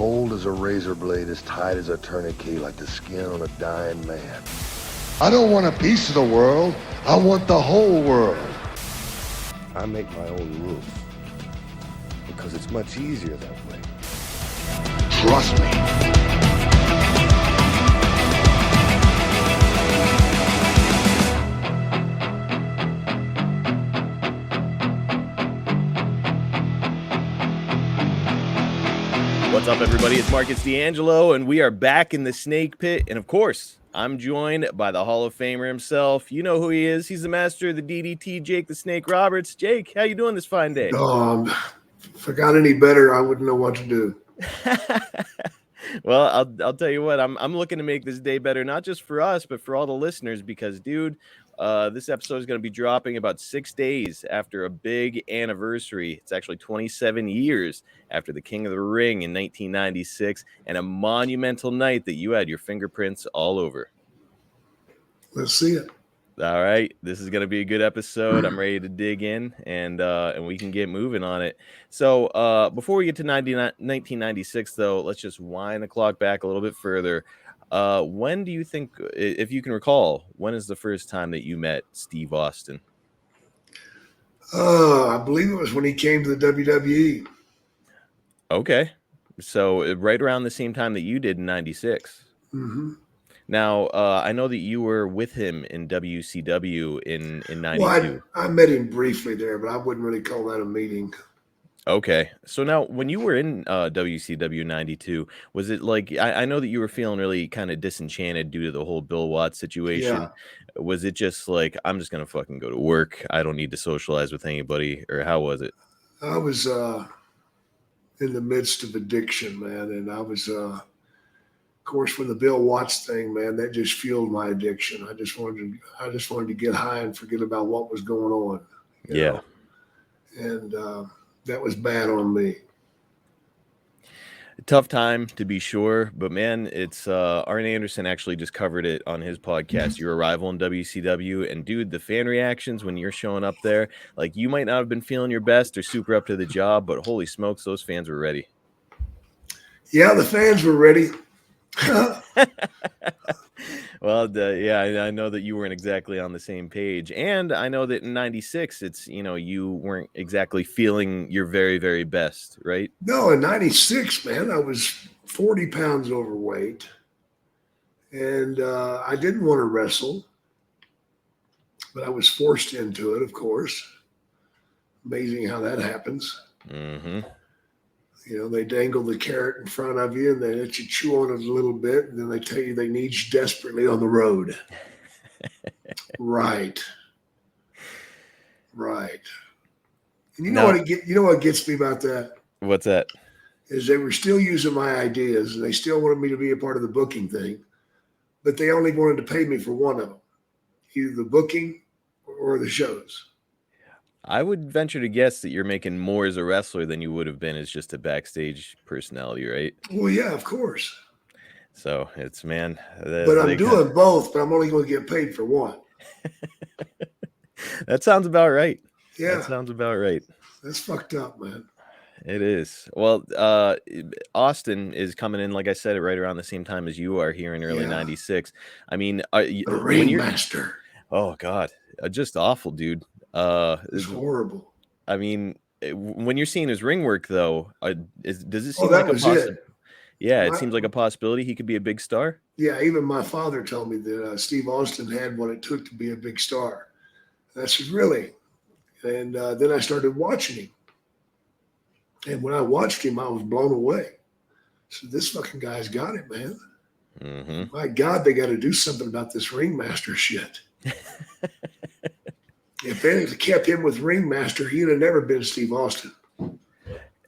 cold as a razor blade, as tight as a tourniquet, like the skin on a dying man. I don't want a piece of the world. I want the whole world. I make my own rules because it's much easier that way. Trust me. What's up, everybody? It's Marcus D'Angelo, and we are back in the Snake Pit. And of course, I'm joined by the Hall of Famer himself. You know who he is. He's the master of the DDT, Jake the Snake Roberts. Jake, how you doing this fine day? If I got any better, I wouldn't know what to do. Well, I'll tell you what. I'm looking to make this day better, not just for us, but for all the listeners. Because, dude, this episode is going to be dropping about 6 days after a big anniversary. It's actually 27 years after the King of the Ring in 1996, and a monumental night that you had your fingerprints all over. Let's see it. All right, this is going to be a good episode. I'm ready to dig in, and we can get moving on it. So before we get to 1996, though, let's just wind the clock back a little bit further. When do you think, if you can recall, when is the first time that you met Steve Austin? I believe it was when he came to the WWE. Okay, so right around the same time that you did in 96. Mm-hmm. Now, I know that you were with him in WCW in 92. Well, I met him briefly there, but I wouldn't really call that a meeting. Okay. So now when you were in WCW 92, was it like, I know that you were feeling really kind of disenchanted due to the whole Bill Watts situation. Yeah. Was it just like, I'm just going to fucking go to work. I don't need to socialize with anybody, or how was it? I was in the midst of addiction, man. And I was, of course, when the Bill Watts thing, man, that just fueled my addiction. I just wanted to get high and forget about what was going on. You know? And that was bad on me. Tough time, to be sure, but man, it's Arn Anderson actually just covered it on his podcast, Your Arrival in WCW, and dude, the fan reactions when you're showing up there, like, you might not have been feeling your best or super up to the job, but holy smokes, those fans were ready. Yeah, the fans were ready. Well, I know that you weren't exactly on the same page, and I know that in 96, it's, you weren't exactly feeling your very, very best, right? No, in 96, man, I was 40 pounds overweight, and I didn't want to wrestle, but I was forced into it, of course. Amazing how that happens. Mm-hmm. They dangle the carrot in front of you and they let you chew on it a little bit, and then they tell you they need you desperately on the road. Right. And you know what gets me about that? What's that? Is they were still using my ideas, and they still wanted me to be a part of the booking thing, but they only wanted to pay me for one of them, either the booking or the shows. I would venture to guess that you're making more as a wrestler than you would have been as just a backstage personality, right? Well, yeah, of course. So it's, man. But I'm doing both, but I'm only going to get paid for one. That sounds about right. Yeah. That sounds about right. That's fucked up, man. It is. Well, Austin is coming in, like I said, right around the same time as you are here in early 96. I mean, the Ringmaster. Oh, God. Just awful, dude. It's horrible. I mean, when you're seeing his ring work, though, does it seem like a possibility? Yeah, it seems like a possibility he could be a big star. Yeah, even my father told me that Steve Austin had what it took to be a big star. And I said, really? And then I started watching him. And when I watched him, I was blown away. So this fucking guy's got it, man. Mm-hmm. My God, they got to do something about this Ringmaster shit. If they had kept him with Ringmaster, he'd have never been Steve Austin.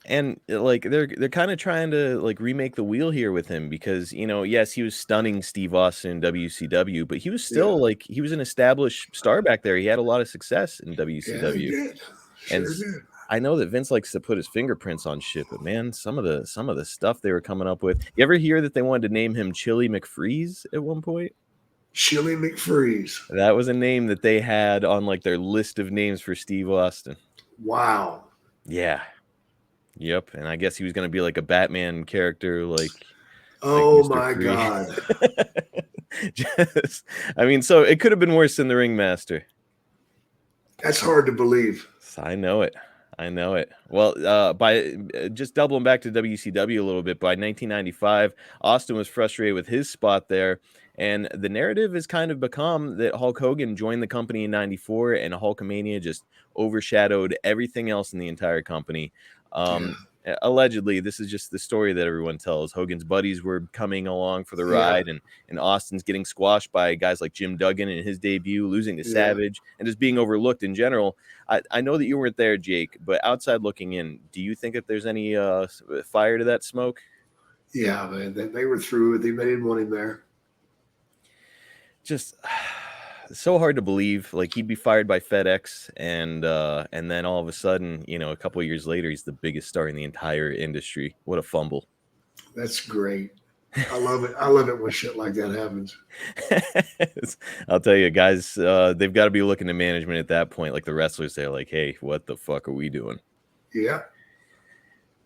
And like they're kind of trying to like remake the wheel here with him, because yes, he was stunning Steve Austin in WCW, but he was still like, he was an established star back there. He had a lot of success in WCW. Yeah, he did. Sure did. I know that Vince likes to put his fingerprints on shit, but man, some of the stuff they were coming up with. You ever hear that they wanted to name him Chili McFreeze at one point? Chili McFreeze. That was a name that they had on like their list of names for Steve Austin. Wow. Yeah. Yep, and I guess he was going to be like a Batman character, like Oh Mr. my Free. God. Just, I mean, so it could have been worse than the Ringmaster. That's hard to believe. I know it. I know it. Well, by just doubling back to WCW a little bit, by 1995, Austin was frustrated with his spot there. And the narrative has kind of become that Hulk Hogan joined the company in 94 and Hulkamania just overshadowed everything else in the entire company. Yeah. Allegedly, this is just the story that everyone tells. Hogan's buddies were coming along for the ride, and Austin's getting squashed by guys like Jim Duggan in his debut, losing to Savage, and just being overlooked in general. I know that you weren't there, Jake, but outside looking in, do you think that there's any fire to that smoke? Yeah, man. They were through it. They didn't want him there. Just so hard to believe. Like, he'd be fired by FedEx, and then all of a sudden, a couple of years later, he's the biggest star in the entire industry. What a fumble. That's great. I love it. I love it when shit like that happens. I'll tell you, guys, they've got to be looking to management at that point. Like the wrestlers, they're like, hey, what the fuck are we doing? Yeah.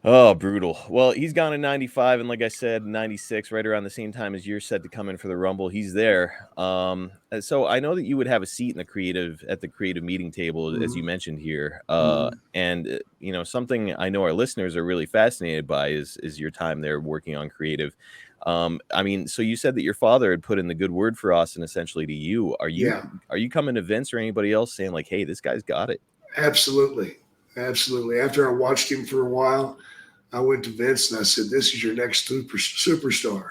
Oh, brutal. Well, he's gone in 95, and like I said, 96, right around the same time as you're set to come in for the Rumble. He's there. So I know that you would have a seat in the creative meeting table, as you mentioned here. And something I know our listeners are really fascinated by is your time there working on creative. I mean, so you said that your father had put in the good word for Austin essentially to you. Are you coming to Vince or anybody else saying like, hey, this guy's got it? Absolutely. Absolutely. After I watched him for a while, I went to Vince and I said, this is your next superstar.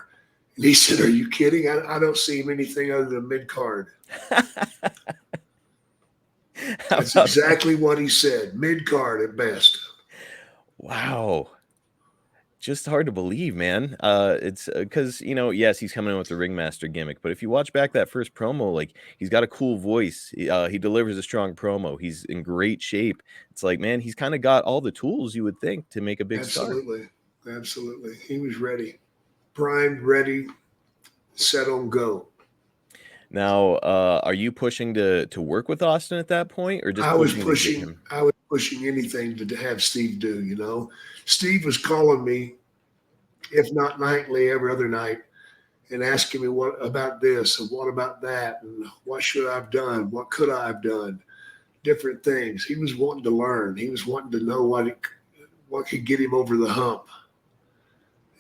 And he said, are you kidding? I don't see him anything other than mid-card. That's exactly what he said. Mid-card at best. Wow. Just hard to believe, man. It's because, yes, he's coming in with the Ringmaster gimmick, but if you watch back that first promo, like, he's got a cool voice. He delivers a strong promo. He's in great shape. It's like, man, he's kind of got all the tools you would think to make a big star. Absolutely. He was ready. Primed, ready, set on go. Now, are you pushing to work with Austin at that point, or just I was pushing anything to have Steve do, Steve was calling me, if not nightly, every other night, and asking me what about this and what about that and what should I have done, what could I have done, different things. He was wanting to learn. He was wanting to know what could get him over the hump.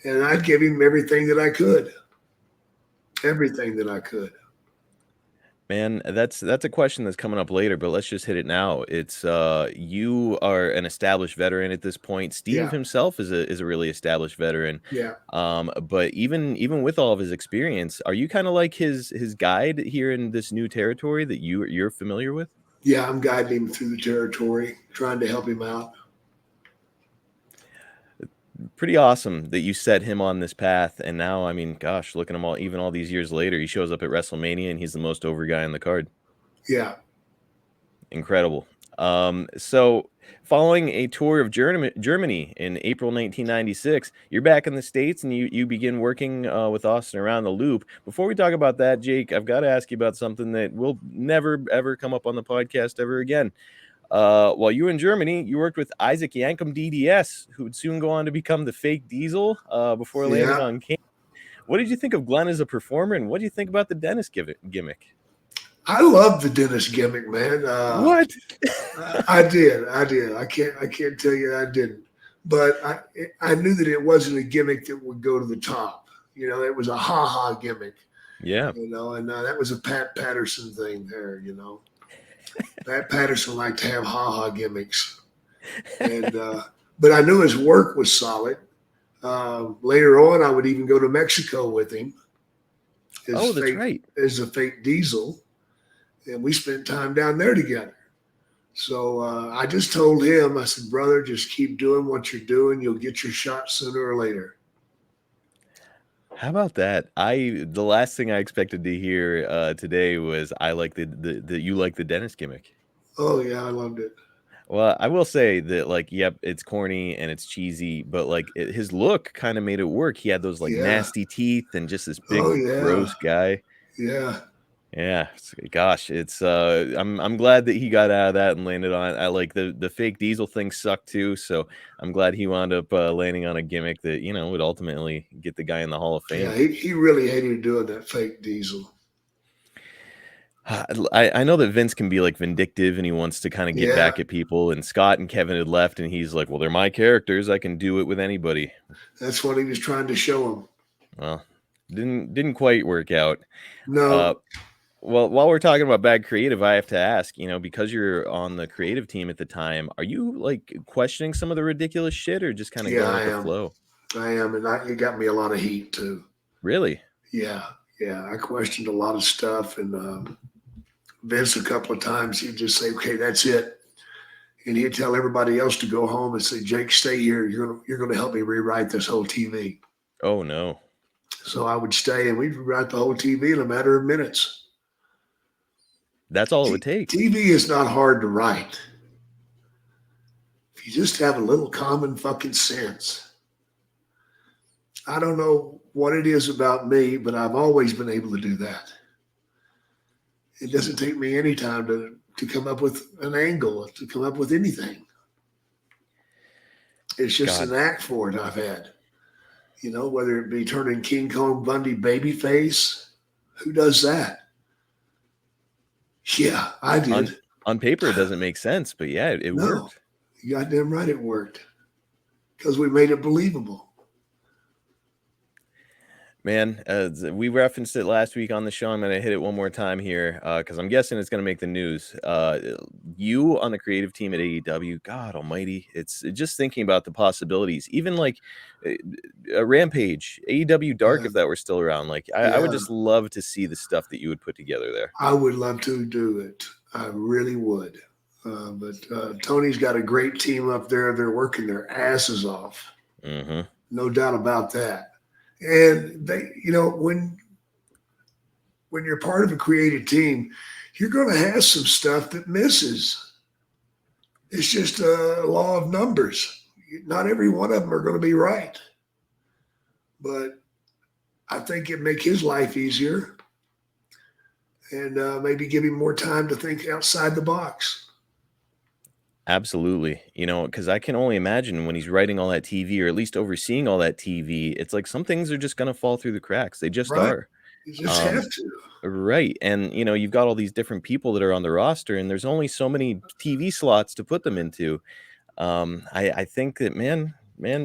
And I'd give him everything that I could. Everything that I could. Man, that's a question that's coming up later, but let's just hit it now. It's you are an established veteran at this point. Steve himself is a really established veteran. Yeah. But even with all of his experience, are you kind of like his guide here in this new territory that you're familiar with? Yeah, I'm guiding him through the territory, trying to help him out. Pretty awesome that you set him on this path, and now, I mean, gosh, look at him all these years later. He shows up at WrestleMania, and he's the most over guy on the card. Yeah, incredible. So, following a tour of Germany in April 1996, you're back in the States, and you begin working with Austin around the loop. Before we talk about that, Jake, I've got to ask you about something that will never ever come up on the podcast ever again. While you were in Germany, you worked with Isaac Yankem DDS, who would soon go on to become the fake Diesel before landing on King. What did you think of Glenn as a performer, and what do you think about the Dennis gimmick? I love the Dennis gimmick, man. What? I did. I can't tell you I didn't, but I knew that it wasn't a gimmick that would go to the top. It was a ha-ha gimmick. Yeah. And that was a Pat Patterson thing there. Pat Patterson liked to have ha-ha gimmicks, and but I knew his work was solid. Later on, I would even go to Mexico with him. That's right. As a fake Diesel, and we spent time down there together. So I just told him, I said, brother, just keep doing what you're doing. You'll get your shot sooner or later. How about that? The last thing I expected to hear today was I like you like the Dennis gimmick. Oh yeah, I loved it. Well, I will say that, like, yep, it's corny and it's cheesy, but like his look kind of made it work. He had those nasty teeth and just this big gross guy. Yeah. Yeah, gosh, it's I'm glad that he got out of that and landed on. I like the fake Diesel thing sucked too, so I'm glad he wound up landing on a gimmick that would ultimately get the guy in the Hall of Fame. Yeah, he really hated doing that fake Diesel. I know that Vince can be like vindictive and he wants to kind of get Yeah, back at people. And Scott and Kevin had left, and he's like, "Well, they're my characters. I can do it with anybody." that's what he was trying to show him. Well, didn't quite work out. Uh, No, Well, while we're talking about bad creative, I have to ask, because you're on the creative team at the time, are you like questioning some of the ridiculous shit or just kind of yeah, going I with the am. flow? I am, and it got me a lot of heat too. Really? Yeah, yeah, I questioned a lot of stuff, and Vince a couple of times he'd just say, "Okay, that's it," and he'd tell everybody else to go home and say, "Jake, stay here. You're gonna help me rewrite this whole TV." Oh no. So I would stay, and we'd rewrite the whole TV in a matter of minutes. That's all it would take. TV is not hard to write if you just have a little common fucking sense. I don't know what it is about me, but I've always been able to do that. It doesn't take me any time to come up with an angle, to come up with anything. It's just God, an act for it I've had. Whether it be turning King Kong Bundy babyface, who does that? Yeah, I on did. on paper it doesn't make sense, but yeah, it No, worked. you goddamn right it worked because we made it believable. Man, we referenced it last week on the show. I'm going to hit it one more time here because I'm guessing it's going to make the news. You on the creative team at AEW, God almighty. It's just thinking about the possibilities. Even like uh, a Rampage, AEW Dark, Yeah, if that were still around. Like, I would yeah, just love to see the stuff that you would put together there. I would love to do it. I really would. But Tony's got a great team up there. They're working their asses off. Hmm. No doubt about that. And they, when you're part of a creative team, you're going to have some stuff that misses. It's just a law of numbers. Not every one of them are going to be right, but I think it'd make his life easier and maybe give him more time to think outside the box. Absolutely. Because I can only imagine when he's writing all that TV or at least overseeing all that TV, it's like some things are just going to fall through the cracks. They just Right? are. You just Um, have to. Right. And you've got all these different people that are on the roster and there's only so many TV slots to put them into. I think that man,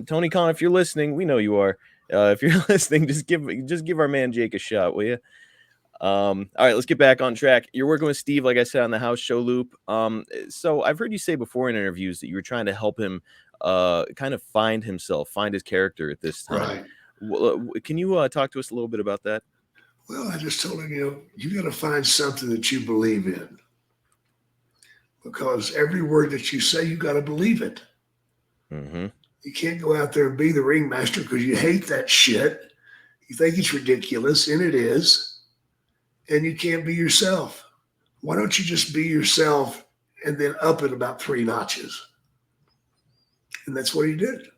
Tony Khan, if you're listening, we know you are. If you're listening, just give our man Jake a shot, will you? All right, let's get back on track. You're working with Steve, like I said, on the house show loop. So I've heard you say before in interviews that you were trying to help him kind of find himself, find his character at this time. Right. Can you talk to us a little bit about that? Well, I just told him, you got to find something that you believe in because every word that you say, you got to believe it. Mm-hmm. You can't go out there and be the ringmaster because you hate that shit. You think it's ridiculous, and it is, and you can't be yourself. Why don't you just be yourself and then up it about 3 notches? And that's what he did.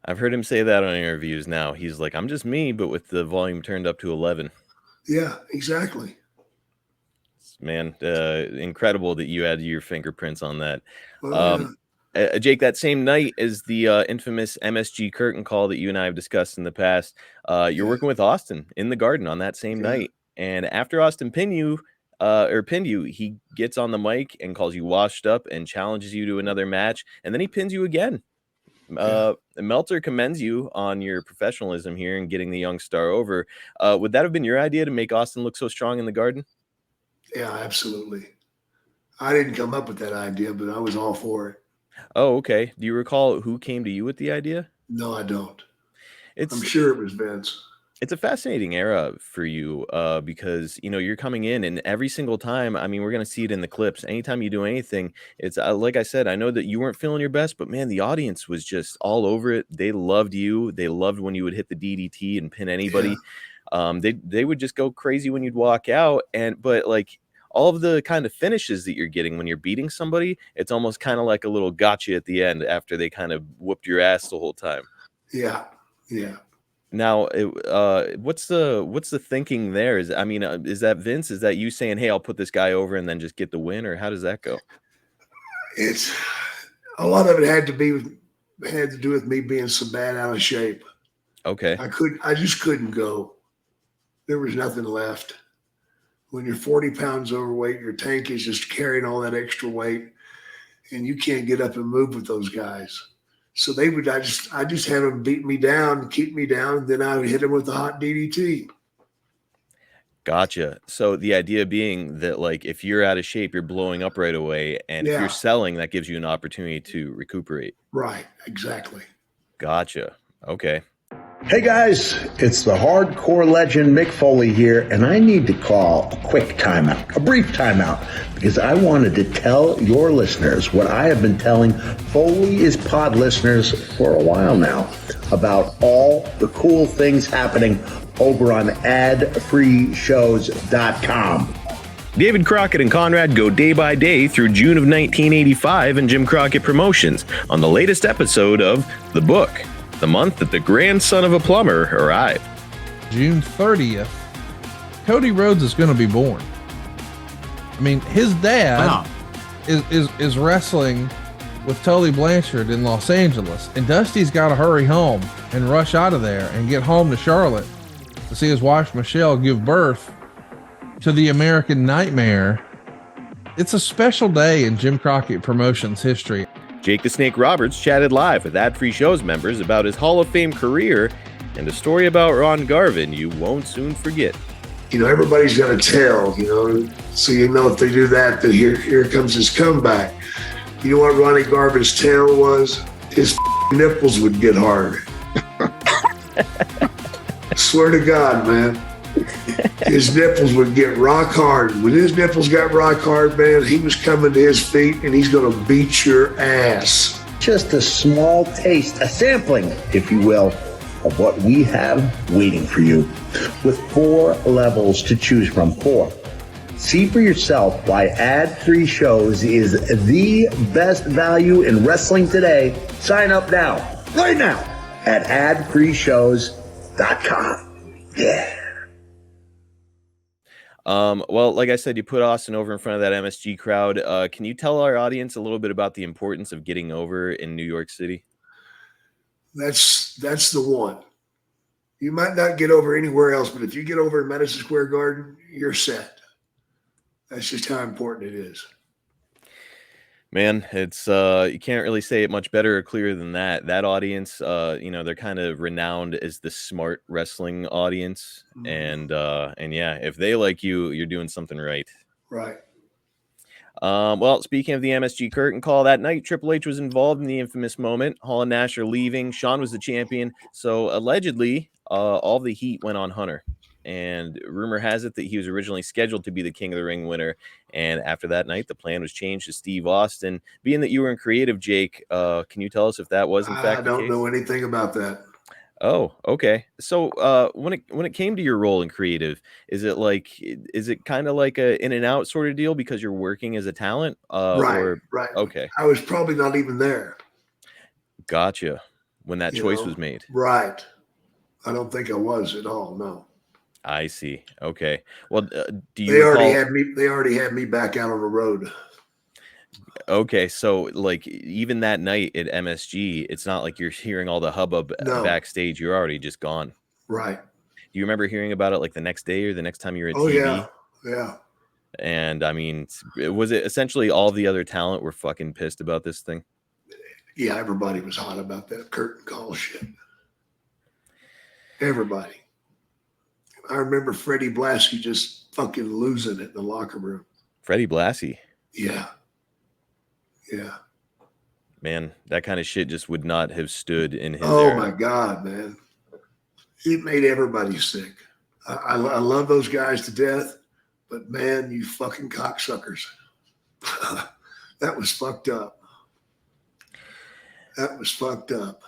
I've heard him say that on interviews now. He's like, I'm just me, but with the volume turned up to 11. Yeah, exactly. Man, incredible that you had your fingerprints on that. Well, yeah, Jake, that same night is the infamous MSG curtain call that you and I have discussed in the past. You're yeah, working with Austin in the Garden on that same yeah, night, and after Austin pinned you, he gets on the mic and calls you washed up and challenges you to another match, and then he pins you again. yeah, Meltzer commends you on your professionalism here and getting the young star over. Would that have been your idea to make Austin look so strong in the Garden? yeah, absolutely. I didn't come up with that idea, but I was all for it. Oh, okay. Do you recall who came to you with the idea? No, I don't. I'm It's sure it was Vince. it's a fascinating era for you because you're coming in and every single time, I mean, we're going to see it in the clips. Anytime you do anything, it's like I said, I know that you weren't feeling your best, but man, the audience was just all over it. They loved you. They loved when you would hit the DDT and pin Yeah, anybody. They would just go crazy when you'd walk out, but like all of the kind of finishes that you're getting when you're beating somebody, it's almost kind of like a little gotcha at the end after they kind of whooped your ass the whole time. yeah, yeah. Now, what's the thinking there? Is that Vince? Is that you saying, "Hey, I'll put this guy over and then just get the win," or how does that go? It's a lot of it had to do with me being so bad out of shape. Okay, I just couldn't go. There was nothing left. When you're 40 pounds overweight, your tank is just carrying all that extra weight, and you can't get up and move with those guys. So I just had them beat me down, keep me down, and then I would hit them with the hot DDT. gotcha. So the idea being that like if you're out of shape, you're blowing up right away, and if you're Yeah, selling, that gives you an opportunity to recuperate. right, exactly. Gotcha. Okay. Hey guys, it's the hardcore legend Mick Foley here, and I need to call a quick timeout, a brief timeout, because I wanted to tell your listeners what I have been telling Foley is Pod listeners for a while now about all the cool things happening over on adfreeshows.com. David Crockett and Conrad go day by day through June of 1985 in Jim Crockett Promotions on the latest episode of The Book, the month that the grandson of a plumber arrived. June 30th, Cody Rhodes is going to be born. I mean, his dad is wrestling with Tully Blanchard in Los Angeles, and Dusty's got to hurry home and rush out of there and get home to Charlotte to see his wife Michelle give birth to the American Nightmare. It's a special day in Jim Crockett Promotions history. Jake the Snake Roberts chatted live with Ad Free Shows members about his Hall of Fame career and a story about Ron Garvin you won't soon forget. Everybody's got a tail, so if they do that, then here comes his comeback. You know what Ronnie Garvin's tail was? His nipples would get hard. Swear to God, man. His nipples would get rock hard. When his nipples got rock hard, man, he was coming to his feet and he's going to beat your ass. Just a small taste, a sampling, if you will, of what we have waiting for you, with 4 levels to choose from. 4. See for yourself why ad-free shows is the best value in wrestling today. Sign up now, right now, at adfreeshows.com. Yeah. Well, like I said, you put Austin over in front of that MSG crowd. Can you tell our audience a little bit about the importance of getting over in New York City? That's the one. You might not get over anywhere else, but if you get over in Madison Square Garden, you're set. That's just how important it is. Man, it's you can't really say it much better or clearer than that. That audience, they're kind of renowned as the smart wrestling audience, and yeah, if they like you, you're doing something right. Right. Well, speaking of the MSG curtain call that night, Triple H was involved in the infamous moment. Hall and Nash are leaving. Shawn was the champion, so allegedly, all the heat went on Hunter. And rumor has it that he was originally scheduled to be the King of the Ring winner. And after that night, the plan was changed to Steve Austin. Being that you were in creative, Jake, can you tell us if that was in fact the case? I don't know anything about that. Oh, okay. So when it came to your role in creative, is it kind of like a in and out sort of deal because you're working as a talent? Right. Okay. I was probably not even there. Gotcha. When that choice was made. Right. I don't think I was at all. No. I see. Okay. Well, do you? They already had me back out on the road. Okay, so like even that night at MSG, it's not like you're hearing all the hubbub backstage. You're already just gone. Right. Do you remember hearing about it like the next day or the next time you were at TV? TV? Yeah. And I mean, was it essentially all the other talent were fucking pissed about this thing? Yeah, everybody was hot about that curtain call shit. Everybody. I remember Freddie Blassie just fucking losing it in the locker room. Freddie Blassie? Yeah. Yeah. Man, that kind of shit just would not have stood in his era. Oh, my God, man. It made everybody sick. I love those guys to death, but man, you fucking cocksuckers. That was fucked up. That was fucked up.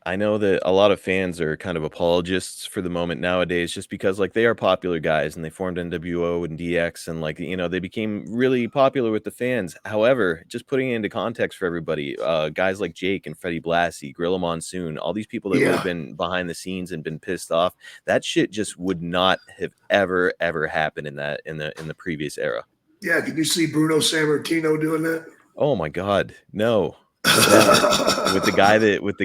I know that a lot of fans are kind of apologists for the moment nowadays, just because like they are popular guys and they formed NWO and DX and like they became really popular with the fans. However, just putting it into context for everybody, guys like Jake and Freddie Blassie, Gorilla Monsoon, all these people that would have been behind the scenes and been pissed off, that shit just would not have ever happened in the previous era. Yeah, can you see Bruno Sammartino doing that? Oh my God, no. with the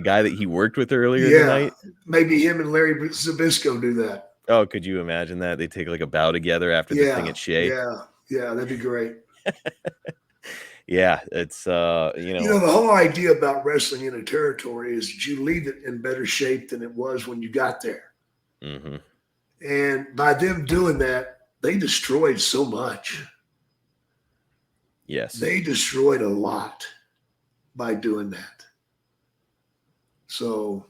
guy that he worked with earlier tonight. Maybe him and Larry Zbyszko do that. Oh, could you imagine that? They take like a bow together after the thing at Shea. Yeah, that'd be great. Yeah, it's the whole idea about wrestling in a territory is that you leave it in better shape than it was when you got there. Mm-hmm. And by them doing that, they destroyed so much. Yes, they destroyed a lot by doing that. So,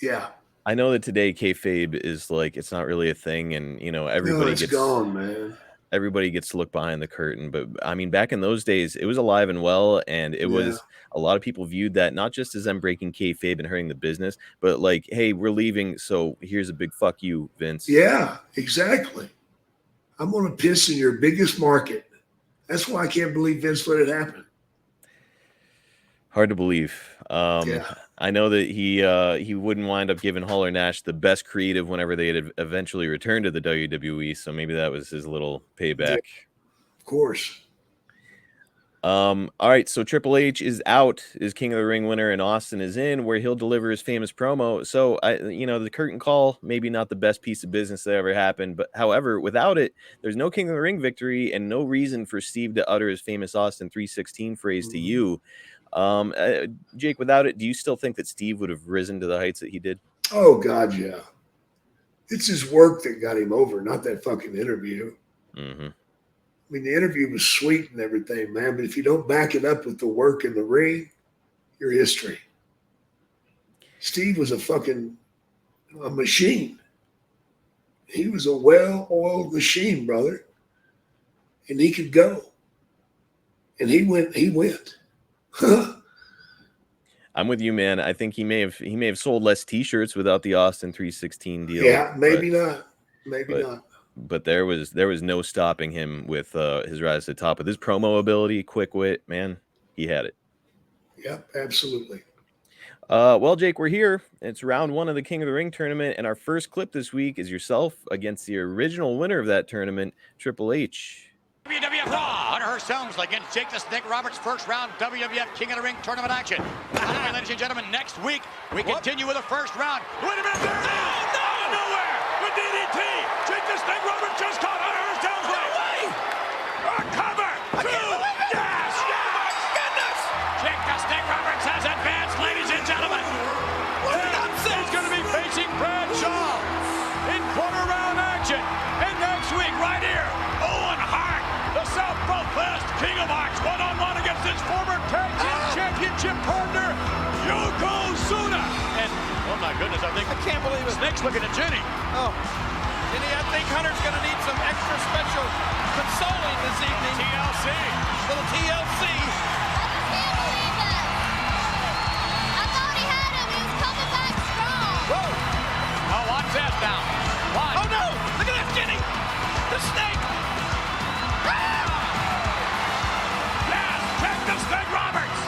yeah. I know that today kayfabe is like, it's not really a thing, and everybody it's gets gone, man. Everybody gets to look behind the curtain, but I mean, back in those days, it was alive and well, and it was a lot of people viewed that not just as them breaking kayfabe and hurting the business, but like, hey, we're leaving, so here's a big fuck you, Vince. Yeah, exactly. I'm going to piss in your biggest market. That's why I can't believe Vince let it happen. Hard to believe. I know that he wouldn't wind up giving Hall or Nash the best creative whenever they had eventually returned to the WWE, so maybe that was his little payback. Yeah, of course. All right, so Triple H is out, is King of the Ring winner, and Austin is in, where he'll deliver his famous promo. So the curtain call, maybe not the best piece of business that ever happened, but however, without it, there's no King of the Ring victory and no reason for Steve to utter his famous Austin 316 phrase to you. Jake, without it, do you still think that Steve would have risen to the heights that he did? Oh God, yeah. It's his work that got him over, not that fucking interview. Mm-hmm. I mean, the interview was sweet and everything, man, but if you don't back it up with the work in the ring, you're history. Steve was a machine. He was a well-oiled machine, brother. And he could go. And he went. I'm with you, man. I think he may have sold less t-shirts without the Austin 316 deal. Yeah, maybe not. But there was no stopping him with his rise to the top. With his promo ability, quick wit, man, he had it. Yep, absolutely. Well, Jake, we're here. It's round 1 of the King of the Ring tournament, and our first clip this week is yourself against the original winner of that tournament, Triple H. WWF Raw, Hunter Hearst Helmsley against Jake the Snake Roberts, first round WWF King of the Ring tournament action. Ladies and gentlemen, next week we continue with the first round. Wait a minute, there it is! Nowhere! With DDT! Jake the Snake Roberts just caught Hunter Hearst Helmsley! No way! A cover! Yes! Oh my goodness! Jake the Snake Roberts has advanced, ladies and gentlemen! He's going to be facing Bradshaw in quarter round action. And next week, right here, Owen Hart, the Southwest King of Hearts, one-on-one against his former tag team championship partner, Yokozuna. And, oh my goodness, I can't believe it. Snake's looking at Jenny. Oh, Jenny, I think Hunter's going to need some extra special consoling this evening. TLC. Little TLC. Whoa. Oh, watch that now. Watch. Oh no! Look at that, Jenny! The snake! Yes, check the Snake Roberts.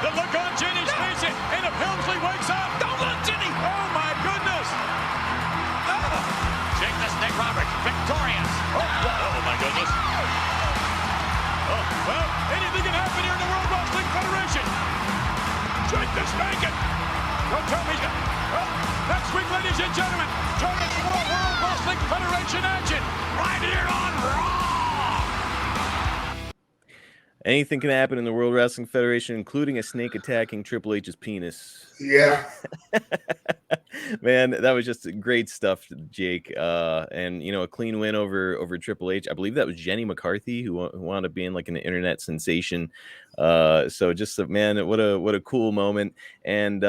The look on Jenny's face, and if Helmsley wakes up, Don't look, Jenny! oh my goodness. Jake the Snake Roberts, victorious. Oh my goodness. Oh, well, anything can happen here in the World Wrestling Federation. Jake the Snake. Don't tell me. Next week, ladies and gentlemen, join us for more World Wrestling Federation action right here on Raw. Anything can happen in the World Wrestling Federation, including a snake attacking Triple H's penis. Yeah. Man, that was just great stuff, Jake. And a clean win over Triple H. I believe that was Jenny McCarthy who wound up being like an internet sensation. So just man, what a cool moment. And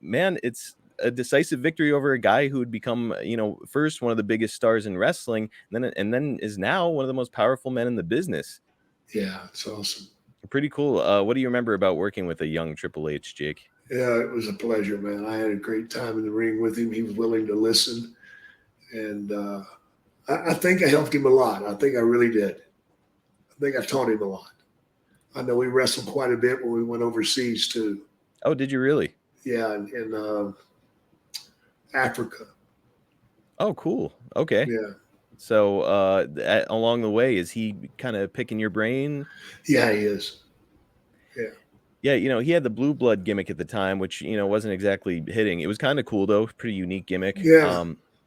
man, it's a decisive victory over a guy who had become, first one of the biggest stars in wrestling, and then is now one of the most powerful men in the business. Yeah, it's awesome. Pretty cool. What do you remember about working with a young Triple H, Jake? Yeah, it was a pleasure, man. I had a great time in the ring with him. He was willing to listen. And I think I helped him a lot. I think I really did. I think I taught him a lot. I know we wrestled quite a bit when we went overseas too. Oh, did you really? Yeah, in Africa. Oh, cool. Okay. Yeah. So along the way, is he kind of picking your brain? Yeah, he is. Yeah. Yeah, he had the blue blood gimmick at the time, which, wasn't exactly hitting. It was kind of cool, though. Pretty unique gimmick. Yeah.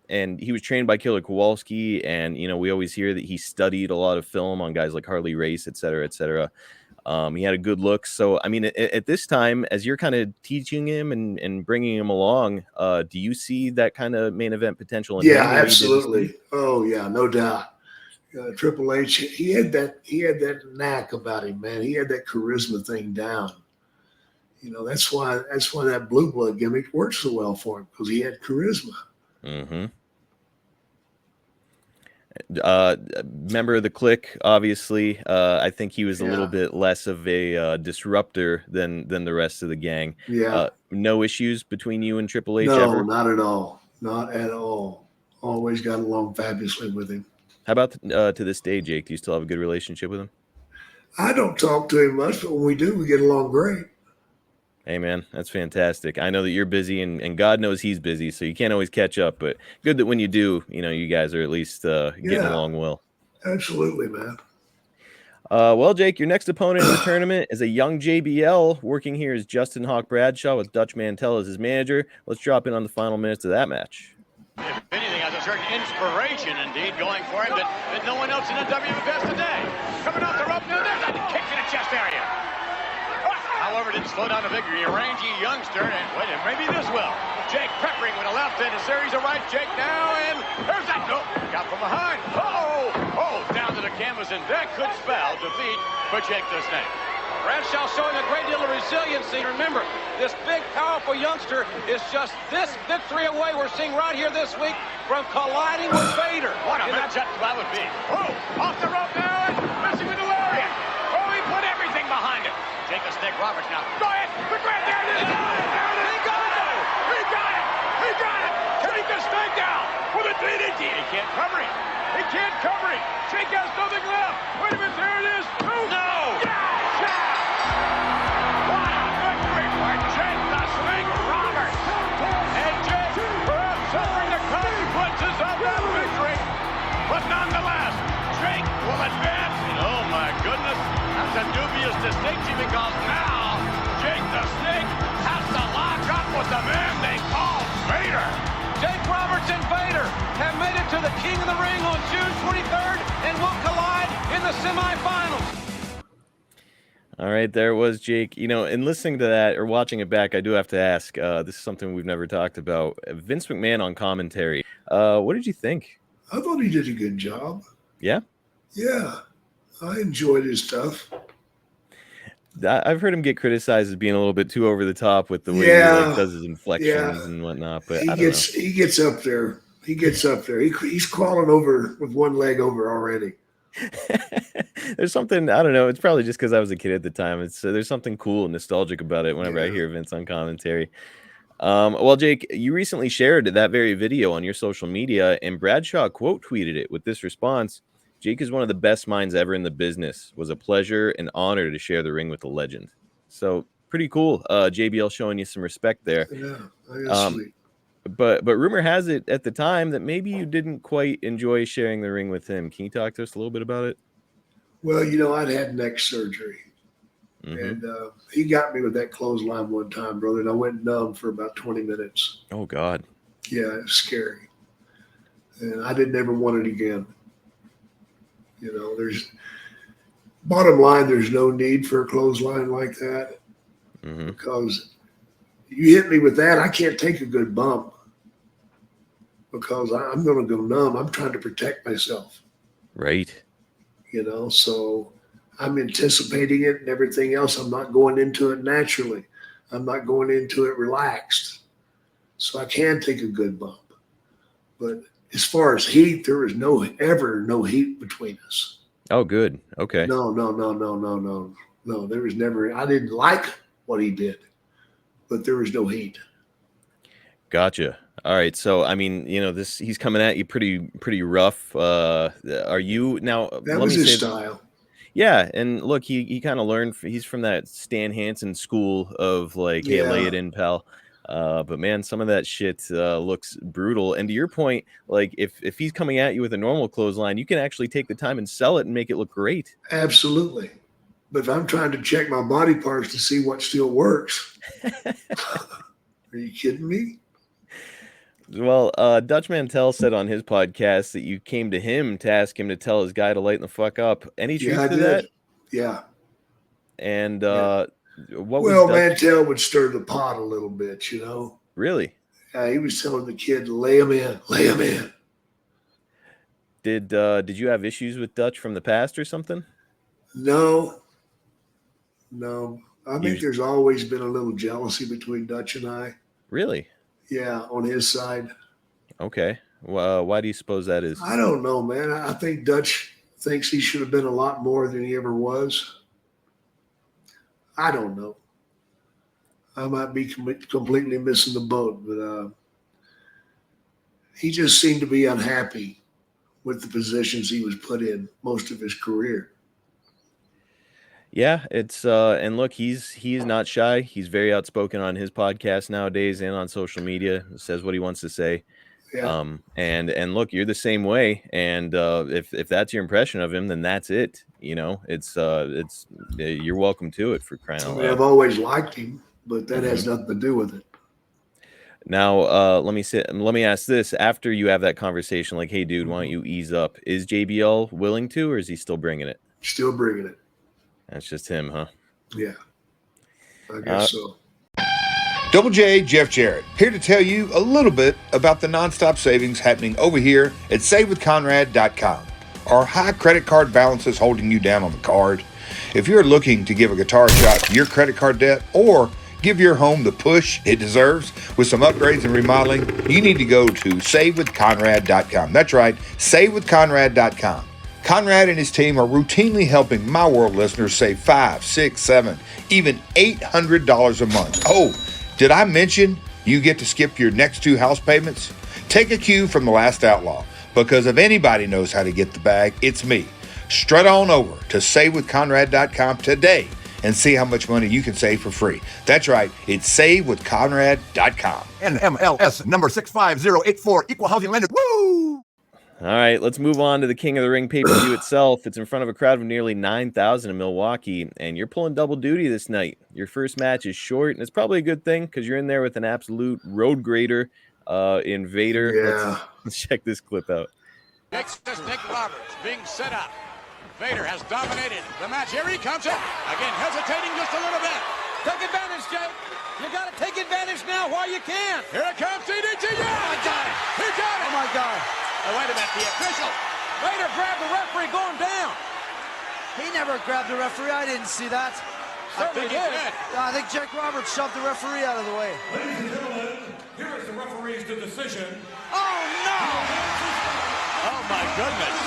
And he was trained by Killer Kowalski. And, we always hear that he studied a lot of film on guys like Harley Race, et cetera, et cetera. He had a good look. So, I mean, at this time, as you're kind of teaching him and bringing him along, do you see that kind of main event potential? Yeah, absolutely. Oh, yeah, no doubt. Triple H, he had that knack about him, man. He had that charisma thing down. That's why that blue blood gimmick worked so well for him, because he had charisma. Mm-hmm. Member of the Clique, obviously. I think he was a little bit less of a disruptor than the rest of the gang. Yeah. No issues between you and Triple H No, ever? not at all. Not at all. Always got along fabulously with him. How about to this day, Jake? Do you still have a good relationship with him? I don't talk to him much, but when we do, we get along great. Hey, man, that's fantastic. I know that you're busy, and God knows he's busy, so you can't always catch up. But good that when you do, you guys are at least getting along well. Absolutely, man. Well, Jake, your next opponent in the tournament is a young JBL. Working here is Justin Hawk Bradshaw with Dutch Mantell as his manager. Let's drop in on the final minutes of that match. If anything, has a certain inspiration, indeed, going for him that no one else in the WWF today. Coming off the rope, now there's a kick to the chest area. However, didn't slow down the victory. A rangy youngster, and wait, maybe this will. Jake peppering with a left and a series of right. Jake now, and there's that. Nope, got from behind. Oh, down to the canvas, and that could spell defeat for Jake the Snake. Bradshaw showing a great deal of resiliency. Remember, this big, powerful youngster is just this victory away we're seeing right here this week from colliding with Vader. What a matchup that would be. Oh, off the rope now, and messing with the lariat. Oh, he put everything behind it. Jake the Snake Roberts now. Go ahead. Look right there. It is. There it is. He got it. He got it. He got it. Jake the Snake down with a DDT. He can't cover him. He can't cover him. Jake has nothing left. Wait a minute. There it is. Two. No. Yeah. What a victory for Jake the Snake Roberts. And Jake perhaps suffering the consequences of that victory. But nonetheless, Jake will advance. And oh my goodness. That's a dubious distinction, because now Jake the Snake has to lock up with the man they call Vader. Jake Roberts and Vader have made it to the King of the Ring on June 23rd and will collide in the semifinals. All right, there was Jake. In listening to that or watching it back, I do have to ask, this is something we've never talked about. Vince McMahon on commentary. What did you think? I thought he did a good job. Yeah? Yeah. I enjoyed his stuff. I've heard him get criticized as being a little bit too over the top with the way he does his inflections and whatnot. But he gets up there. He gets up there. He's crawling over with one leg over already. There's something, I don't know. It's probably just because I was a kid at the time. There's something cool and nostalgic about it whenever I hear Vince on commentary. Well, Jake, you recently shared that very video on your social media, and Bradshaw quote tweeted it with this response: "Jake is one of the best minds ever in the business. Was a pleasure and honor to share the ring with the legend." So pretty cool. JBL showing you some respect there. Yeah, that's sweet. But rumor has it at the time that maybe you didn't quite enjoy sharing the ring with him. Can you talk to us a little bit about it? Well, I'd had neck surgery. And he got me with that clothesline one time, brother, and I went numb for about 20 minutes. Oh, God. Yeah, it was scary. And I didn't ever want it again. Bottom line, there's no need for a clothesline like that, because you hit me with that, I can't take a good bump, because I'm going to go numb. I'm trying to protect myself. Right. So I'm anticipating it and everything else. I'm not going into it naturally. I'm not going into it relaxed. So I can take a good bump. But as far as heat, there was no heat between us. Oh, good. Okay. No. No, there was never. I didn't like what he did, but there was no heat. Gotcha. All right. So, I mean, he's coming at you pretty rough. Are you now? That was his style. Yeah, and look, he kind of learned. He's from that Stan Hansen school of like, hey, lay it in, pal. But man, some of that shit looks brutal. And to your point, like if he's coming at you with a normal clothesline, you can actually take the time and sell it and make it look great. Absolutely. But if I'm trying to check my body parts to see what still works, are you kidding me? Well, Dutch Mantel said on his podcast that you came to him to ask him to tell his guy to lighten the fuck up. Any truth to that? Yeah. And what well, was Mantel would stir the pot a little bit, Really? He was telling the kid to lay him in. Did you have issues with Dutch from the past or something? No. I think there's always been a little jealousy between Dutch and I. Really? Yeah, on his side. Okay. Well, why do you suppose that is? I don't know, man. I think Dutch thinks he should have been a lot more than he ever was. I don't know. I might be completely missing the boat, but he just seemed to be unhappy with the positions he was put in most of his career. Yeah, it's and look, he's not shy. He's very outspoken on his podcast nowadays and on social media. Says what he wants to say. Yeah. And look, you're the same way. And if that's your impression of him, then that's it. It's you're welcome to it, for crying out loud. I've always liked him, but that has nothing to do with it. Now, let me ask this: after you have that conversation, like, hey, dude, why don't you ease up? Is JBL willing to, or is he still bringing it? Still bringing it. That's just him, huh? Yeah, I guess so. Double J, Jeff Jarrett, here to tell you a little bit about the nonstop savings happening over here at SaveWithConrad.com. Are high credit card balances holding you down on the card? If you're looking to give a guitar shot to your credit card debt or give your home the push it deserves with some upgrades and remodeling, you need to go to SaveWithConrad.com. That's right, SaveWithConrad.com. Conrad and his team are routinely helping my world listeners save $500, $600, $700, even $800 a month. Oh, did I mention you get to skip your next 2 house payments? Take a cue from the last outlaw, because if anybody knows how to get the bag, it's me. Strut on over to SaveWithConrad.com today and see how much money you can save for free. That's right, it's SaveWithConrad.com. NMLS number 65084, equal housing lender. Woo! All right, let's move on to the King of the Ring pay-per-view itself. It's in front of a crowd of nearly 9,000 in Milwaukee, and you're pulling double duty this night. Your first match is short, and it's probably a good thing because you're in there with an absolute road grader in Vader. Yeah. Let's check this clip out. Next is Nick Roberts being set up. Vader has dominated the match. Here he comes in. Again, hesitating just a little bit. Take advantage, Jake. You got to take advantage now while you can. Here it comes, DDT. Yeah, Oh, my God. he got it. Oh, my God. Oh, wait a minute, the official. Vader grabbed the referee going down. He never grabbed the referee. I didn't see that. I think he did. I think Jake Roberts shoved the referee out of the way. Ladies and gentlemen, here is the referee's decision. Oh, no! Oh, my goodness.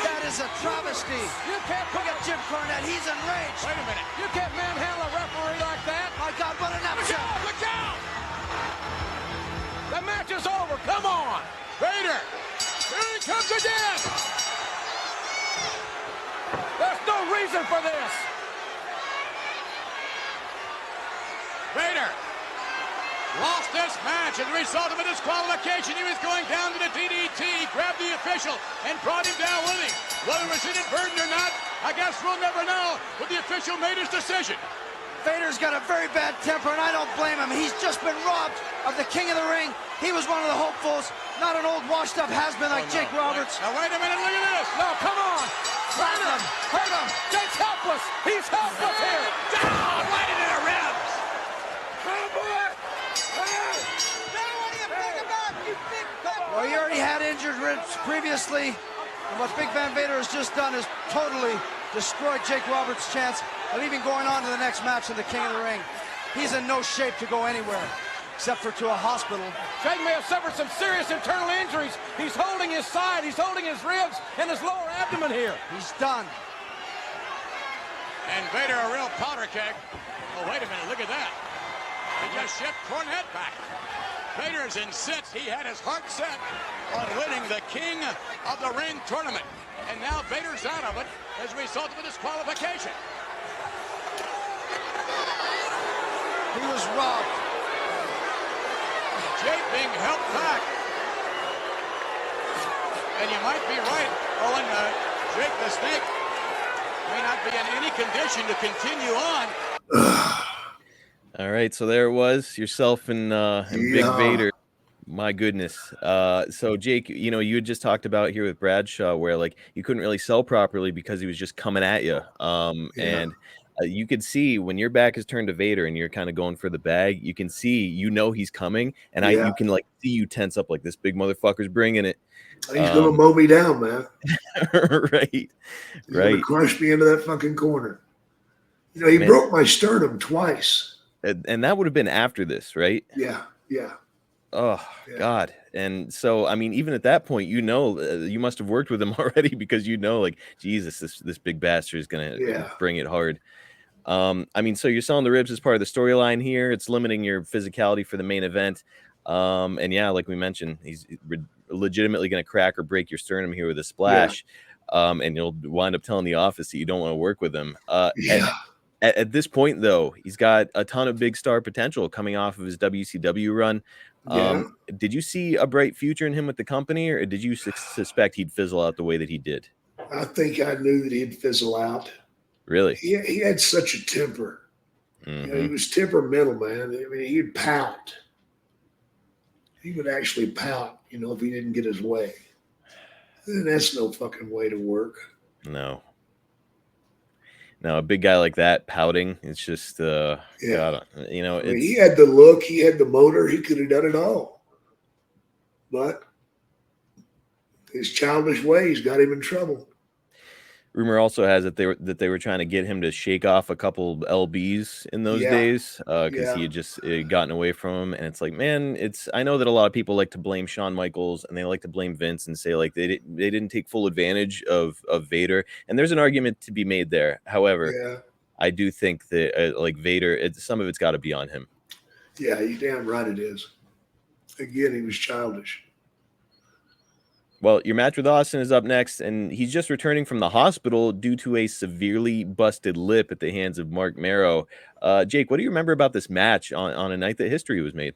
That is a travesty. You can't look at Jim Cornette. He's enraged. Wait a minute. You can't manhandle a referee like that. My God, what an upset. Look out! The match is over. Come on. Vader. Here he comes again. There's no reason for this. Vader lost this match as a result of a disqualification. He was going down to the DDT, grabbed the official, and brought him down with him. Whether it was inadvertent or not, I guess we'll never know, but the official made his decision. Vader's got a very bad temper, and I don't blame him. He's just been robbed of the King of the Ring. He was one of the hopefuls, not an old washed-up has-been like Jake Roberts. Now, wait a minute, look at this. No, come on. Slam him. Hurt him. Jake's helpless. He's helpless here. Down, right into the ribs. Well, he already had injured ribs previously, and what Big Van Vader has just done is totally destroyed Jake Roberts' chance of even going on to the next match in the King of the Ring. He's in no shape to go anywhere, except for to a hospital. Jake may have suffered some serious internal injuries. He's holding his side, he's holding his ribs and his lower abdomen here. He's done. And Vader a real powder keg. Oh, wait a minute, look at that. He just shipped Cornette back. Vader's incensed. He had his heart set on winning the King of the Ring tournament. And now Vader's out of it as a result of a disqualification. He was robbed. Jake being helped back. And you might be right, Owen. Jake the Snake may not be in any condition to continue on. All right, so there it was, yourself and Big Vader. My goodness. So Jake, you know, you had just talked about here with Bradshaw where like you couldn't really sell properly because he was just coming at you. And you could see when your back is turned to Vader and you're kind of going for the bag, you can see, you know, he's coming, and you can like see you tense up like this big motherfucker's bringing it. He's gonna mow me down, man. Right. He's gonna crush me into that fucking corner. You know, he broke my sternum twice. And that would have been after this, right? Yeah. Oh, God. And so, I mean, even at that point, you know, you must have worked with him already because you know, like, Jesus, this big bastard is going to bring it hard. I mean, so you're selling the ribs as part of the storyline here. It's limiting your physicality for the main event. And yeah, like we mentioned, he's legitimately going to crack or break your sternum here with a splash. And you'll wind up telling the office that you don't want to work with him. At this point, though, he's got a ton of big star potential coming off of his WCW run. Did you see a bright future in him with the company, or did you suspect he'd fizzle out the way that he did? I think I knew that he'd fizzle out. Really? He had such a temper. You know, he was temperamental, man. I mean, he'd pout. He would actually pout, you know, if he didn't get his way. And that's no fucking way to work. No, a big guy like that pouting, it's just, God, you know, I mean, he had the look, he had the motor, he could have done it all. But his childish ways got him in trouble. Rumor also has that they were trying to get him to shake off a couple LBs in those days because he had just gotten away from him. And it's like, man, I know that a lot of people like to blame Shawn Michaels and they like to blame Vince and say like they didn't take full advantage of Vader. And there's an argument to be made there. However, I do think that like Vader, some of it's got to be on him. Yeah, you're damn right it is. Again, he was childish. Well, your match with Austin is up next, and he's just returning from the hospital due to a severely busted lip at the hands of Mark Marrow. Jake, what do you remember about this match on a night that history was made?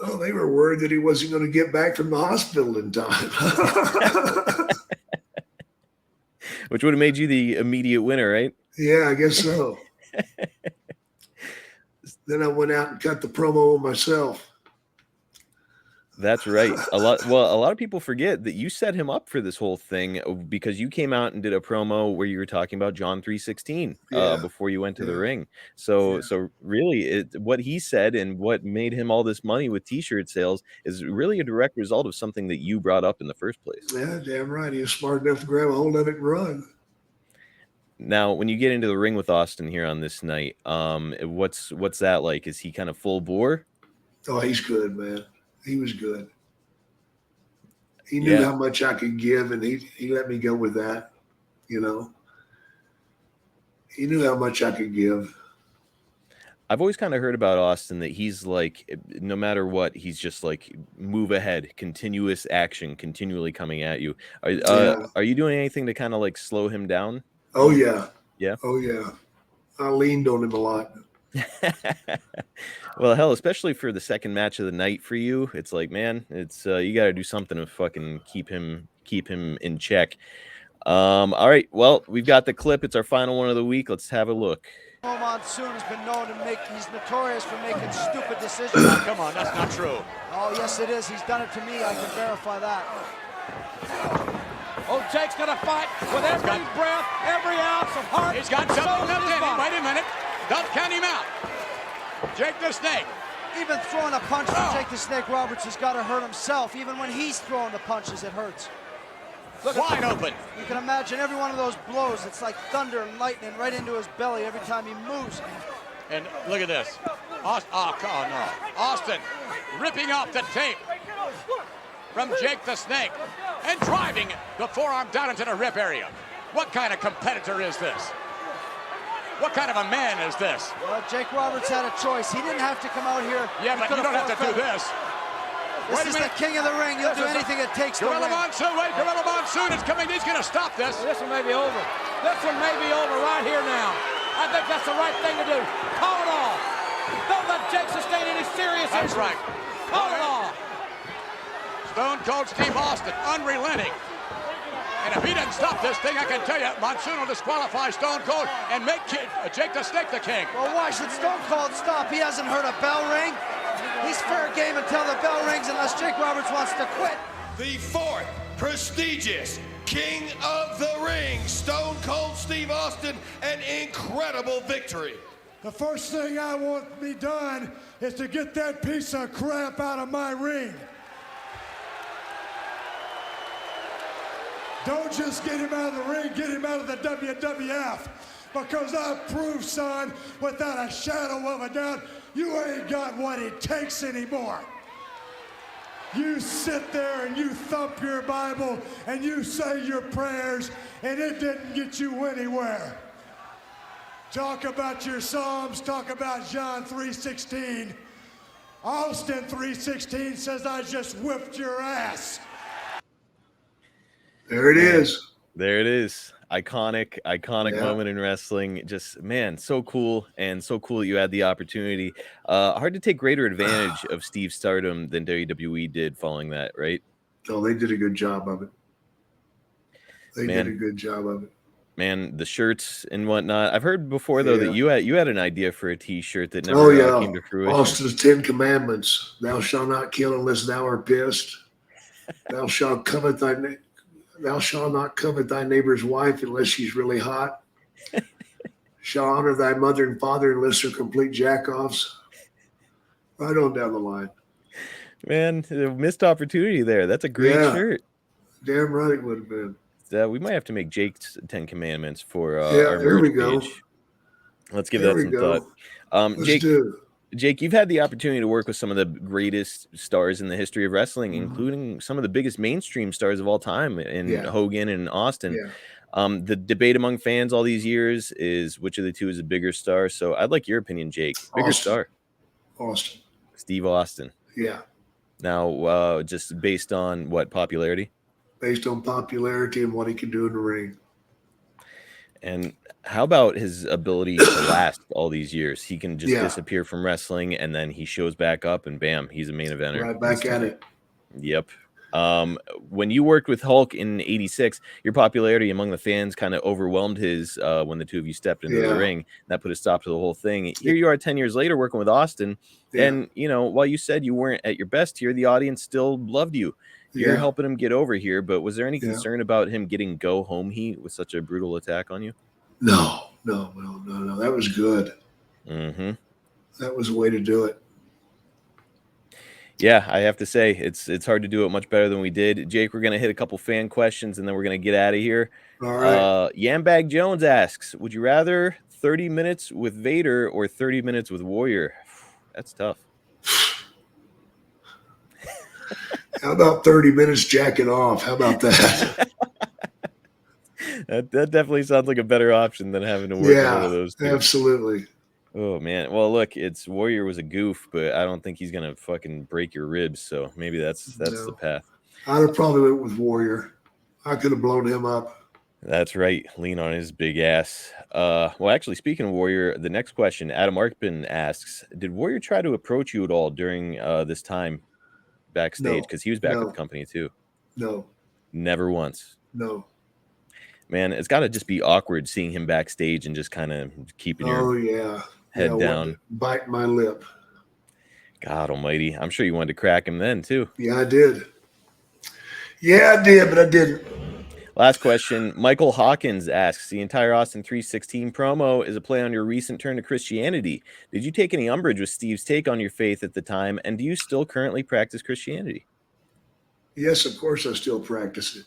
Well, they were worried that he wasn't going to get back from the hospital in time. Which would have made you the immediate winner, right? Yeah, I guess so. Then I went out and cut the promo myself. That's right. A lot of people forget that you set him up for this whole thing because you came out and did a promo where you were talking about John 3:16 before you went to the ring. So really what he said and what made him all this money with t-shirt sales is really a direct result of something that you brought up in the first place. Yeah, damn right. He was smart enough to grab a hold of it and run. Now, when you get into the ring with Austin here on this night, what's that like? Is he kind of full bore? Oh, he's good, man. He was good. He knew how much I could give, and he let me go with that, you know. He knew how much I could give. I've always kind of heard about Austin that he's like, no matter what, he's just like move ahead, continuous action, continually coming at you. Are you doing anything to kind of like slow him down? Oh, yeah. Yeah? Oh, yeah. I leaned on him a lot. Well, hell, especially for the second match of the night for you, it's like, man, it's you got to do something to fucking keep him in check. All right, well, we've got the clip. It's our final one of the week. Let's have a look. Monsoon has been known to he's notorious for making stupid decisions. Oh, come on, that's not true. Oh, yes, it is. He's done it to me. I can verify that. Oh, Jake's gonna fight with every breath, every ounce of heart. He's got something left in him. Wait a minute. Don't count him out. Jake the Snake. Even throwing a punch from Jake the Snake Roberts has got to hurt himself. Even when he's throwing the punches, it hurts. Look wide open. You can imagine every one of those blows. It's like thunder and lightning right into his belly every time he moves. And look at this. Austin ripping off the tape from Jake the Snake and driving the forearm down into the rib area. What kind of competitor is this? What kind of a man is this? Well, Jake Roberts had a choice. He didn't have to come out here. Yeah, but you don't have to do this. This is the king of the ring. He'll do anything it takes to win. Gorilla Monsoon, wait, Gorilla Monsoon is coming. He's going to stop this. This one may be over. This one may be over right here now. I think that's the right thing to do. Call it off. Don't let Jake sustain any serious injury. That's right. Call it off. Stone Cold Steve Austin, unrelenting. And if he doesn't stop this thing, I can tell you, Monsoon will disqualify Stone Cold and make Jake the Snake the king. Well, why should Stone Cold stop? He hasn't heard a bell ring. He's fair game until the bell rings unless Jake Roberts wants to quit. The fourth prestigious King of the Ring, Stone Cold Steve Austin, an incredible victory. The first thing I want to be done is to get that piece of crap out of my ring. Don't just get him out of the ring, get him out of the WWF. Because I've proved, son, without a shadow of a doubt, you ain't got what it takes anymore. You sit there and you thump your Bible and you say your prayers, and it didn't get you anywhere. Talk about your Psalms, talk about John 3:16. Austin 3:16 says I just whipped your ass. There it is. There it is. Iconic Yeah. moment in wrestling. Just, man, so cool, and so cool that you had the opportunity. Hard to take greater advantage of Steve's stardom than WWE did following that, right? Oh, they did a good job of it. They Man. did a good job of it. Man, the shirts and whatnot. I've heard before though that you had an idea for a T-shirt that never Oh yeah, came to fruition. Austin's 10 Commandments: Thou shalt not kill unless thou art pissed. Thou shalt not covet thy neighbor's wife unless she's really hot. Shall honor thy mother and father unless they're complete jack-offs. Right on down the line. Man, a missed opportunity there. That's a great shirt. Damn right it would have been. We might have to make Jake's 10 Commandments for our there we merch go. page. Let's give There that we some go. thought. Let's Jake, you've had the opportunity to work with some of the greatest stars in the history of wrestling, including some of the biggest mainstream stars of all time in Hogan and Austin. Yeah. The debate among fans all these years is which of the two is a bigger star. So I'd like your opinion, Jake. Bigger star. Austin. Steve Austin. Yeah. Now, just based on what, popularity? Based on popularity and what he can do in the ring. And how about his ability to last all these years? He can just disappear from wrestling, and then he shows back up, and bam, he's a main eventer. Right back at it. Yep. When you worked with Hulk in '86, your popularity among the fans kind of overwhelmed his when the two of you stepped into the ring. That put a stop to the whole thing. Here you are 10 years later working with Austin, and while you said you weren't at your best here, the audience still loved you. You're helping him get over here, but was there any concern about him getting go home heat with such a brutal attack on you? No. That was good. Mm-hmm. That was the way to do it. Yeah, I have to say it's hard to do it much better than we did. Jake, we're gonna hit a couple fan questions and then we're gonna get out of here. All right. Yambag Jones asks, would you rather 30 minutes with Vader or 30 minutes with Warrior? That's tough. How about 30 minutes jacking off? How about that? that definitely sounds like a better option than having to work with one of those two. Absolutely. Oh man. Well, look, it's Warrior was a goof, but I don't think he's gonna fucking break your ribs. So maybe that's the path. I'd have probably went with Warrior. I could have blown him up. That's right. Lean on his big ass. Well, actually, speaking of Warrior, the next question, Adam Arkman asks, did Warrior try to approach you at all during this time backstage? Because he was back with the company too. No. Never once. No. Man, it's got to just be awkward seeing him backstage and just kind of keeping your head down. Bite my lip. God almighty. I'm sure you wanted to crack him then too. Yeah, I did. Yeah, I did, but I didn't. Last question. Michael Hawkins asks, the entire Austin 3:16 promo is a play on your recent turn to Christianity. Did you take any umbrage with Steve's take on your faith at the time? And do you still currently practice Christianity? Yes, of course I still practice it.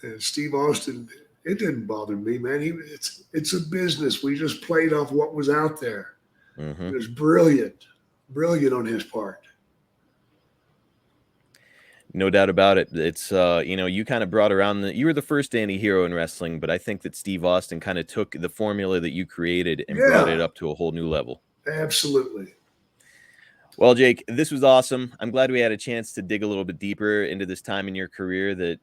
And Steve Austin, it didn't bother me, man. It's a business. We just played off what was out there. Mm-hmm. It was brilliant on his part. No doubt about it. It's you kind of brought around you were the first anti-hero in wrestling, but I think that Steve Austin kind of took the formula that you created and brought it up to a whole new level. Absolutely. Well, Jake, this was awesome. I'm glad we had a chance to dig a little bit deeper into this time in your career that,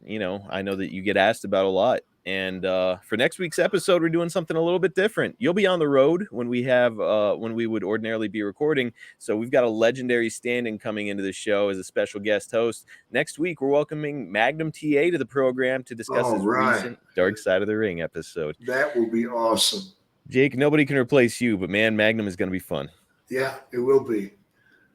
I know that you get asked about a lot. And for next week's episode, we're doing something a little bit different. You'll be on the road when we would ordinarily be recording. So we've got a legendary stand-in coming into the show as a special guest host. Next week, we're welcoming Magnum TA to the program to discuss his recent Dark Side of the Ring episode. That will be awesome. Jake, nobody can replace you, but man, Magnum is going to be fun. Yeah, it will be.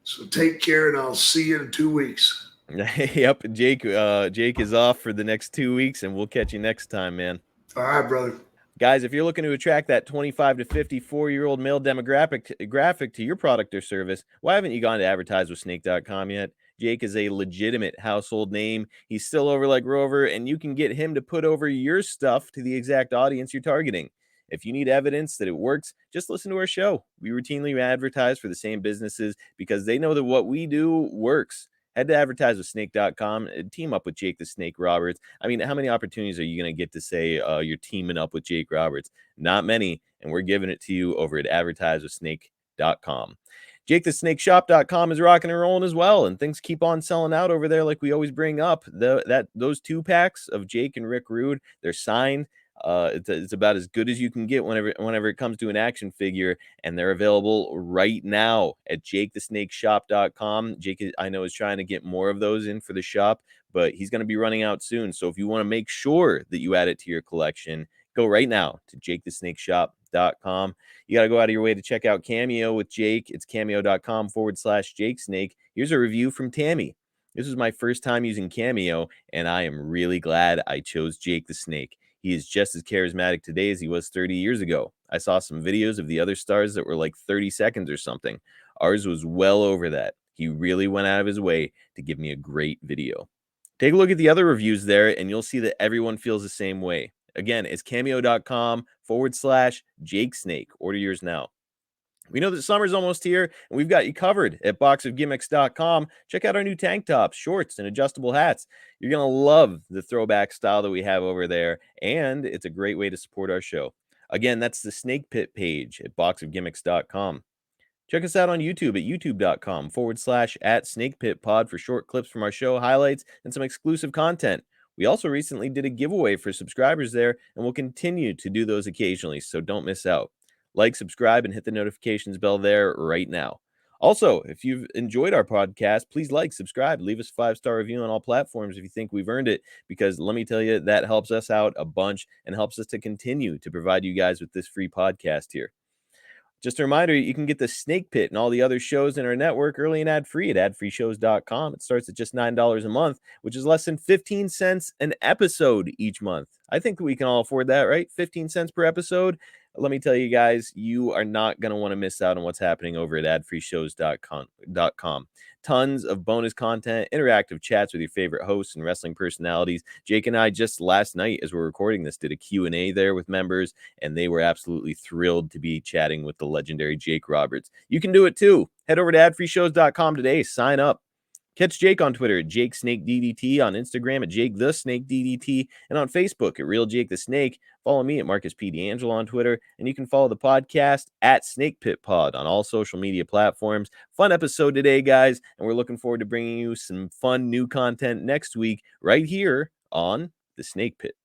So take care, and I'll see you in 2 weeks. Yep, Jake is off for the next 2 weeks, and we'll catch you next time, man. All right, brother. Guys, if you're looking to attract that 25 to 54-year-old male demographic to your product or service, why haven't you gone to advertisewithsnake.com yet? Jake is a legitimate household name. He's still over like Rover, and you can get him to put over your stuff to the exact audience you're targeting. If you need evidence that it works, just listen to our show. We routinely advertise for the same businesses because they know that what we do works. Head to advertisewithsnake.com and team up with Jake the Snake Roberts. I mean, how many opportunities are you going to get to say you're teaming up with Jake Roberts? Not many, and we're giving it to you over at advertisewithsnake.com. JakeTheSnakeShop.com is rocking and rolling as well, and things keep on selling out over there like we always bring up. Those 2-packs of Jake and Rick Rude, they're signed. It's about as good as you can get whenever it comes to an action figure, and they're available right now at JakeTheSnakeShop.com. Jake, I know, is trying to get more of those in for the shop, but he's going to be running out soon. So if you want to make sure that you add it to your collection, go right now to JakeTheSnakeShop.com. You got to go out of your way to check out Cameo with Jake. It's cameo.com/JakeSnake. Here's a review from Tammy. This was my first time using Cameo, and I am really glad I chose Jake the Snake. He is just as charismatic today as he was 30 years ago. I saw some videos of the other stars that were like 30 seconds or something. Ours was well over that. He really went out of his way to give me a great video. Take a look at the other reviews there, and you'll see that everyone feels the same way. Again, it's cameo.com/Jake Snake. Order yours now. We know that summer's almost here, and we've got you covered at boxofgimmicks.com. Check out our new tank tops, shorts, and adjustable hats. You're going to love the throwback style that we have over there, and it's a great way to support our show. Again, that's the Snake Pit page at boxofgimmicks.com. Check us out on YouTube at youtube.com/@SnakePitPod for short clips from our show, highlights, and some exclusive content. We also recently did a giveaway for subscribers there, and we'll continue to do those occasionally, so don't miss out. Like, subscribe, and hit the notifications bell there right now. Also, if you've enjoyed our podcast, please like, subscribe, leave us a 5-star review on all platforms if you think we've earned it, because let me tell you, that helps us out a bunch and helps us to continue to provide you guys with this free podcast here. Just a reminder, you can get the Snake Pit and all the other shows in our network early and ad-free at adfreeshows.com. It starts at just $9 a month, which is less than 15 cents an episode each month. I think we can all afford that, right? 15 cents per episode. Let me tell you guys, you are not going to want to miss out on what's happening over at adfreeshows.com. Tons of bonus content, interactive chats with your favorite hosts and wrestling personalities. Jake and I just last night, as we're recording this, did a Q&A there with members, and they were absolutely thrilled to be chatting with the legendary Jake Roberts. You can do it too. Head over to adfreeshows.com today. Sign up. Catch Jake on Twitter at JakeSnakeDDT, on Instagram at JakeTheSnakeDDT, and on Facebook at Real Jake the Snake. Follow me at Marcus P. D'Angelo on Twitter, and you can follow the podcast at Snake Pit Pod on all social media platforms. Fun episode today, guys, and we're looking forward to bringing you some fun new content next week right here on the Snake Pit.